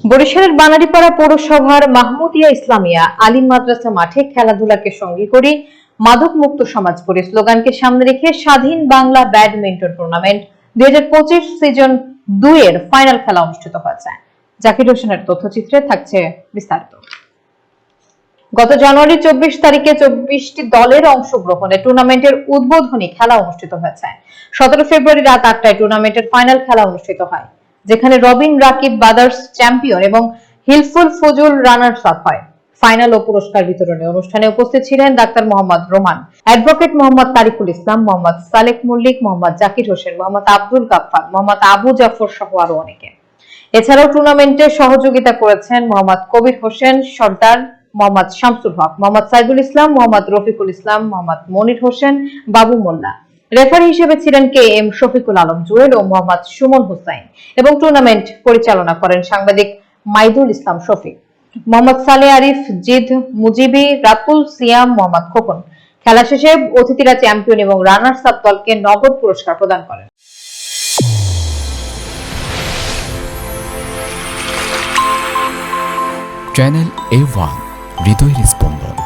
বরিশালের বানারীপাড়া পৌরসভার মাহমুদিয়া ইসলামিয়া আলিম মাদ্রাসা মাঠে খেলাধুলাকে সঙ্গী করে মাদক মুক্ত সমাজ গড়ে স্লোগানকে সামনে রেখে স্বাধীন বাংলা ব্যাডমিন্টন টুর্নামেন্ট 2025 সিজন 2 এর ফাইনাল খেলা অনুষ্ঠিত হয়েছে। জাকির হোসেনের তথ্যচিত্রে থাকছে বিস্তারিত। গত জানুয়ারি 24 তারিখে 24টি দলের অংশগ্রহণে টুর্নামেন্টের উদ্বোধনী খেলা অনুষ্ঠিত হয়েছে। 17 ফেব্রুয়ারি রাত 8টায় টুর্নামেন্টের ফাইনাল খেলা অনুষ্ঠিত হয়, যেখানে রবিন রাকিব ব্রাদার্স চ্যাম্পিয়ন এবং হিলফুল ফজুল রানার্স আপ হয়। ফাইনাল ও পুরস্কার বিতরণী অনুষ্ঠানে উপস্থিত ছিলেন ডাক্তার মোহাম্মদ রোমান, অ্যাডভোকেট মোহাম্মদ তারিকুল ইসলাম, মোহাম্মদ সালেক মল্লিক, মোহাম্মদ জাকির হোসেন, মোহাম্মদ আব্দুল গাফফার, মোহাম্মদ আবু জাফর সহ আরো অনেকে। এছাড়াও টুর্নামেন্টে সহযোগিতা করেছেন মোহাম্মদ কবির হোসেন সর্দার, মোহাম্মদ শামসুল হক, মোহাম্মদ সাইদুল ইসলাম, মোহাম্মদ রফিকুল ইসলাম, মোহাম্মদ মনির হোসেন, বাবু মোল্লা। রেফারি হিসেবে ছিলেন কে এম শফিকুল আলম জুয়েল ও মোহাম্মদ সুমন হুসাইন এবং টুর্নামেন্ট পরিচালনা করেন সাংবাদিক মাইদুল ইসলাম শফিক, মোহাম্মদ সালে আরিফ, জিদ মুজিবি, রাতুল সিয়াম, মোহাম্মদ খোকন। খেলা শেষে অতিথিরা চ্যাম্পিয়ন এবং রানার্স আপ দলকে নগদ পুরস্কার প্রদান করেন। চ্যানেল A1 হৃদয়ের স্পন্দন।